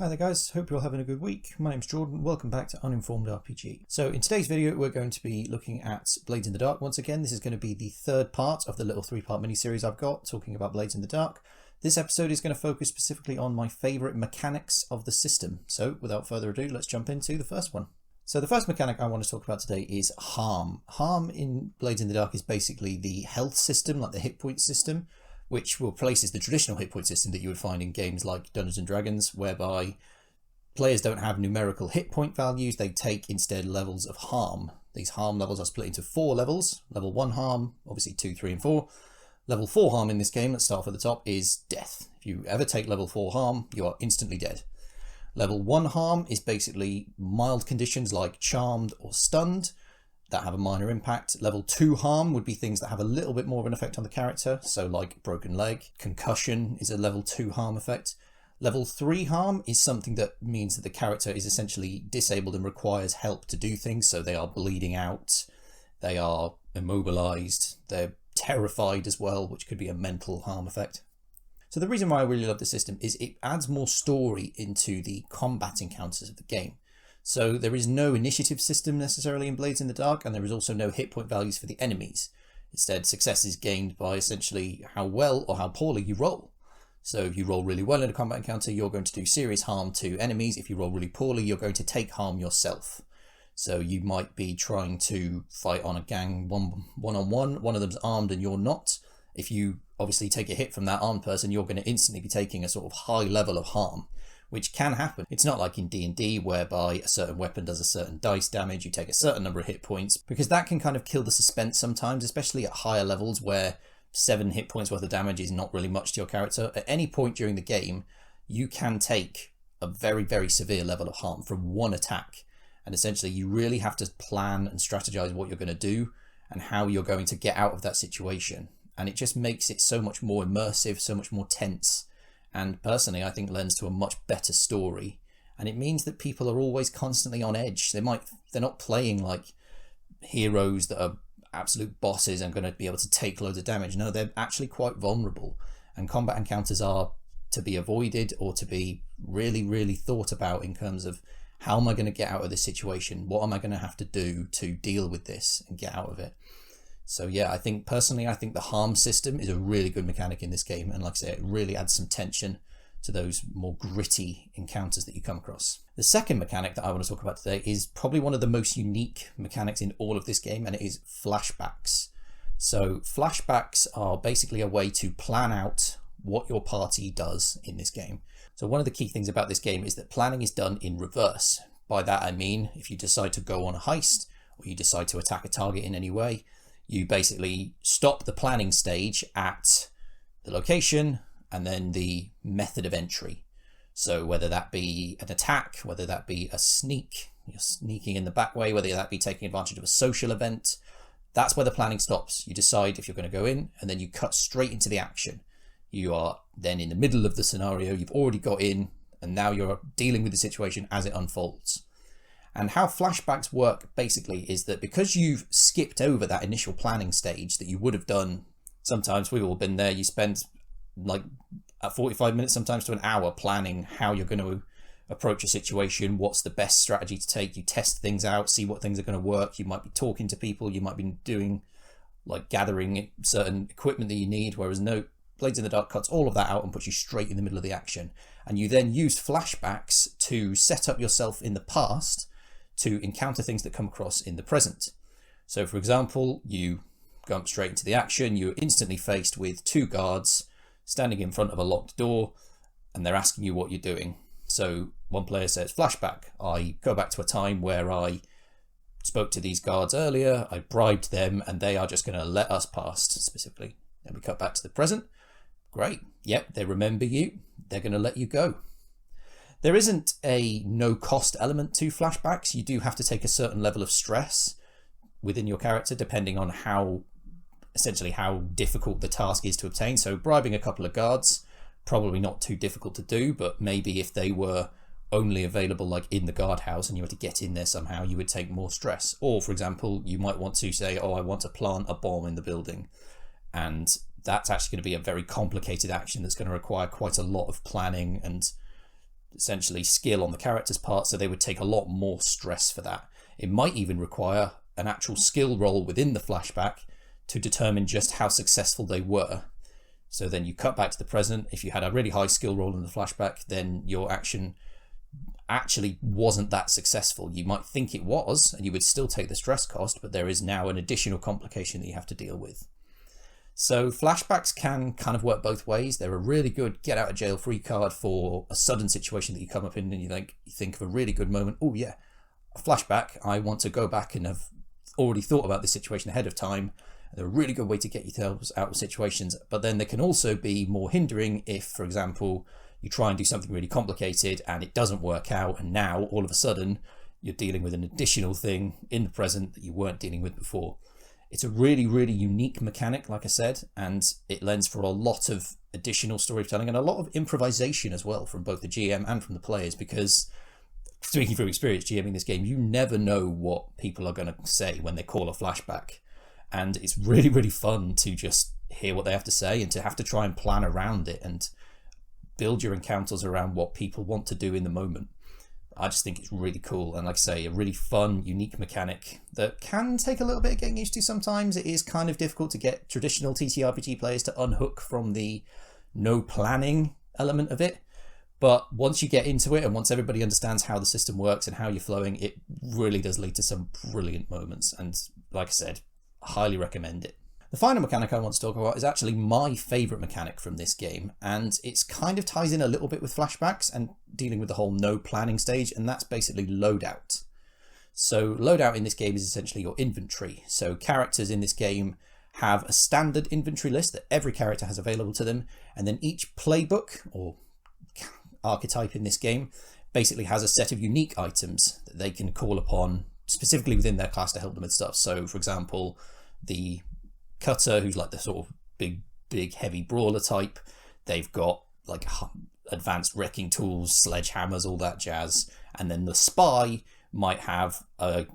Hi there guys, hope you're all having a good week. My name's Jordan, welcome back to Uninformed RPG. So in today's video we're going to be looking at Blades in the Dark once again. This is going to be the third part of the little 3-part mini-series I've got talking about Blades in the Dark. This episode is going to focus specifically on my favourite mechanics of the system. So without further ado, let's jump into the first one. So the first mechanic I want to talk about today is harm. Harm in Blades in the Dark is basically the health system, like the hit point system, which replaces the traditional hit point system that you would find in games like Dungeons and Dragons, whereby players don't have numerical hit point values, they take instead levels of harm. These harm levels are split into 4 levels. Level 1 harm, obviously 2, 3 and 4. Level 4 harm in this game, let's start off at the top, is death. If you ever take level 4 harm, you are instantly dead. Level 1 harm is basically mild conditions like charmed or stunned that have a minor impact. Level 2 harm would be things that have a little bit more of an effect on the character, so like broken leg. Concussion is a level 2 harm effect. Level 3 harm is something that means that the character is essentially disabled and requires help to do things, so they are bleeding out, they are immobilized, they're terrified as well, which could be a mental harm effect. So the reason why I really love the system is it adds more story into the combat encounters of the game. So there is no initiative system necessarily in Blades in the Dark, and there is also no hit point values for the enemies. Instead, success is gained by essentially how well or how poorly you roll. So if you roll really well in a combat encounter, you're going to do serious harm to enemies. If you roll really poorly, you're going to take harm yourself. So you might be trying to fight on a gang one-on-one, one of them's armed and you're not. If you obviously take a hit from that armed person, you're going to instantly be taking a sort of high level of harm, which can happen. It's not like in D&D whereby a certain weapon does a certain dice damage, you take a certain number of hit points, because that can kind of kill the suspense sometimes, especially at higher levels where 7 hit points worth of damage is not really much to your character. At any point during the game, you can take a very, very severe level of harm from one attack. And essentially you really have to plan and strategize what you're going to do and how you're going to get out of that situation. And it just makes it so much more immersive, so much more tense. And personally, I think lends to a much better story. And it means that people are always constantly on edge. They're not playing like heroes that are absolute bosses and going to be able to take loads of damage. No, they're actually quite vulnerable. And combat encounters are to be avoided or to be really, really thought about in terms of how am I going to get out of this situation? What am I going to have to do to deal with this and get out of it? So yeah, I think the harm system is a really good mechanic in this game, and like I say, it really adds some tension to those more gritty encounters that you come across. The second mechanic that I want to talk about today is probably one of the most unique mechanics in all of this game, and it is flashbacks. So flashbacks are basically a way to plan out what your party does in this game. So one of the key things about this game is that planning is done in reverse. By that I mean, if you decide to go on a heist or you decide to attack a target in any way, you basically stop the planning stage at the location and then the method of entry. So whether that be an attack, whether that be a sneak, you're sneaking in the back way, whether that be taking advantage of a social event, that's where the planning stops. You decide if you're going to go in and then you cut straight into the action. You are then in the middle of the scenario, you've already got in, and now you're dealing with the situation as it unfolds. And how flashbacks work basically is that because you've skipped over that initial planning stage that you would have done, sometimes we've all been there, you spend like 45 minutes sometimes to an hour planning how you're going to approach a situation, what's the best strategy to take, you test things out, see what things are going to work, you might be talking to people, you might be doing like gathering certain equipment that you need, whereas no, Blades in the Dark cuts all of that out and puts you straight in the middle of the action. And you then use flashbacks to set up yourself in the past to encounter things that come across in the present. So for example, you jump straight into the action, you're instantly faced with 2 guards standing in front of a locked door and they're asking you what you're doing. So one player says, flashback, I go back to a time where I spoke to these guards earlier, I bribed them and they are just going to let us past specifically. Then we cut back to the present. Great. Yep, they remember you. They're going to let you go. There isn't a no cost element to flashbacks. You do have to take a certain level of stress within your character depending on how difficult the task is to obtain. So bribing a couple of guards, probably not too difficult to do, but maybe if they were only available like in the guardhouse and you had to get in there somehow, you would take more stress. Or for example, you might want to say, oh, I want to plant a bomb in the building, and that's actually going to be a very complicated action that's going to require quite a lot of planning and essentially skill on the character's part, so they would take a lot more stress for that. It might even require an actual skill roll within the flashback to determine just how successful they were. So then you cut back to the present. If you had a really high skill roll in the flashback, then your action actually wasn't that successful. You might think it was, and you would still take the stress cost, but there is now an additional complication that you have to deal with. So flashbacks can kind of work both ways. They're a really good get out of jail free card for a sudden situation that you come up in and you think of a really good moment. Oh yeah, a flashback. I want to go back and have already thought about this situation ahead of time. They're a really good way to get yourselves out of situations, but then they can also be more hindering if, for example, you try and do something really complicated and it doesn't work out, and now all of a sudden you're dealing with an additional thing in the present that you weren't dealing with before. It's a really, really unique mechanic, like I said, and it lends for a lot of additional storytelling and a lot of improvisation as well from both the GM and from the players, because speaking from experience GMing this game, you never know what people are going to say when they call a flashback. And it's really, really fun to just hear what they have to say and to have to try and plan around it and build your encounters around what people want to do in the moment. I just think it's really cool, and like I say, a really fun, unique mechanic that can take a little bit of getting used to sometimes. It is kind of difficult to get traditional TTRPG players to unhook from the no planning element of it. But once you get into it and once everybody understands how the system works and how you're flowing, it really does lead to some brilliant moments. And like I said, I highly recommend it. The final mechanic I want to talk about is actually my favourite mechanic from this game, and it's kind of ties in a little bit with flashbacks and dealing with the whole no planning stage, and that's basically Loadout. So Loadout in this game is essentially your inventory. So characters in this game have a standard inventory list that every character has available to them, and then each playbook or archetype in this game basically has a set of unique items that they can call upon specifically within their class to help them with stuff. So for example, the Cutter, who's like the sort of big heavy brawler type, they've got like advanced wrecking tools, sledgehammers, all that jazz. And then the Spy might have a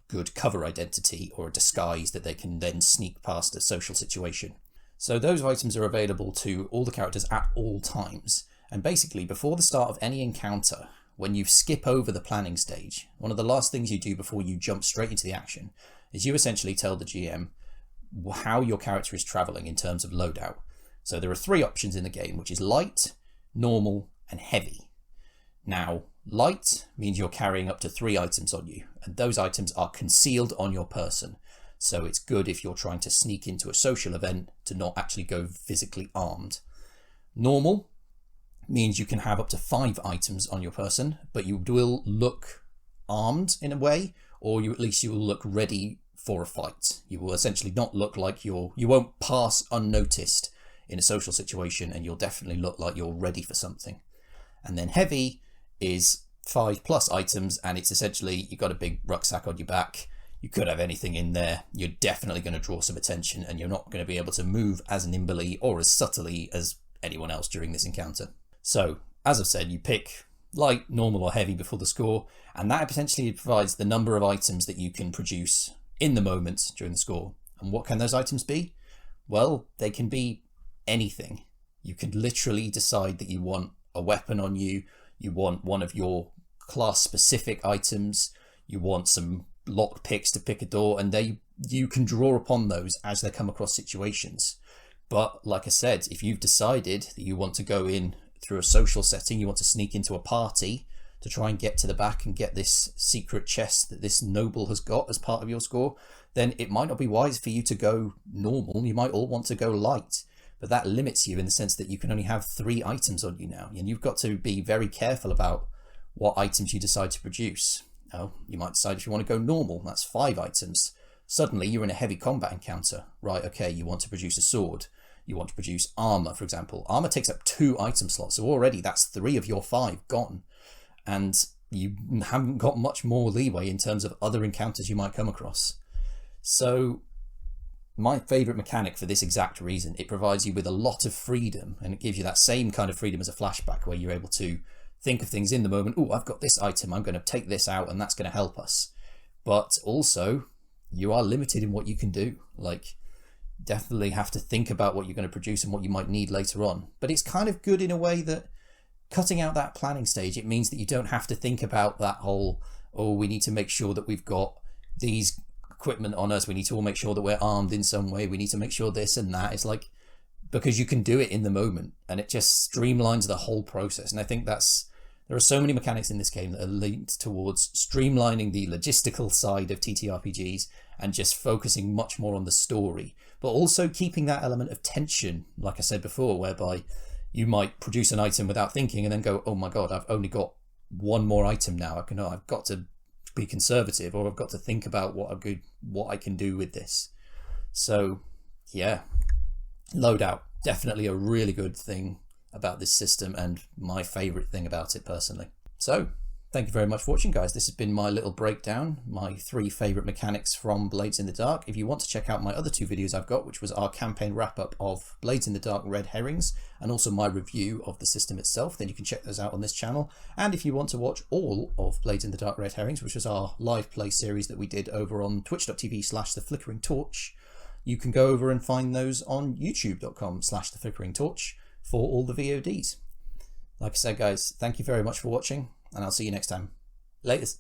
good cover identity or a disguise that they can then sneak past a social situation. So those items are available to all the characters at all times. And basically, before the start of any encounter, when you skip over the planning stage, one of the last things you do before you jump straight into the action is you essentially tell the GM how your character is traveling in terms of loadout. So there are 3 options in the game, which is light, normal, and heavy. Now, light means you're carrying up to 3 items on you, and those items are concealed on your person. So it's good if you're trying to sneak into a social event to not actually go physically armed. Normal means you can have up to 5 items on your person, but you will look armed in a way, or at least you will look ready for a fight. You will essentially not look like you won't pass unnoticed in a social situation, and you'll definitely look like you're ready for something. And then heavy is 5+ items, and it's essentially you've got a big rucksack on your back. You could have anything in there. You're definitely going to draw some attention, and you're not going to be able to move as nimbly or as subtly as anyone else during this encounter. So, as I've said, you pick light, normal, or heavy before the score, and that potentially provides the number of items that you can produce in the moment during the score. And what can those items be? Well, they can be anything. You can literally decide that you want a weapon on you, you want one of your class specific items, you want some lock picks to pick a door, and you can draw upon those as they come across situations. But like I said, if you've decided that you want to go in through a social setting, you want to sneak into a party to try and get to the back and get this secret chest that this noble has got as part of your score, then it might not be wise for you to go normal. You might all want to go light, but that limits you in the sense that you can only have 3 items on you now, and you've got to be very careful about what items you decide to produce. Now, you might decide if you want to go normal, that's 5 items. Suddenly you're in a heavy combat encounter. Right, okay, you want to produce a sword. You want to produce armor, for example. Armor takes up 2 item slots, so already that's 3 of your 5 gone. And you haven't got much more leeway in terms of other encounters you might come across. So my favourite mechanic for this exact reason, it provides you with a lot of freedom, and it gives you that same kind of freedom as a flashback where you're able to think of things in the moment. Oh, I've got this item, I'm going to take this out and that's going to help us. But also, you are limited in what you can do. Like, definitely have to think about what you're going to produce and what you might need later on. But it's kind of good in a way that cutting out that planning stage, it means that you don't have to think about that whole, oh, we need to make sure that we've got these equipment on us, we need to all make sure that we're armed in some way, we need to make sure this and that. It's like, because you can do it in the moment, and it just streamlines the whole process. And I think there are so many mechanics in this game that are linked towards streamlining the logistical side of TTRPGs and just focusing much more on the story, but also keeping that element of tension, like I said before, whereby you might produce an item without thinking and then go, oh my god, I've only got one more item now. I've got to be conservative, or I've got to think about what I can do with this. So yeah, Loadout, definitely a really good thing about this system, and my favourite thing about it personally. So thank you very much for watching, guys. This has been my little breakdown, my 3 favourite mechanics from Blades in the Dark. If you want to check out my other 2 videos I've got, which was our campaign wrap-up of Blades in the Dark Red Herrings, and also my review of the system itself, then you can check those out on this channel. And if you want to watch all of Blades in the Dark Red Herrings, which was our live play series that we did over on twitch.tv/theflickeringtorch, you can go over and find those on youtube.com/theflickeringtorch for all the VODs. Like I said, guys, thank you very much for watching, and I'll see you next time. Laters.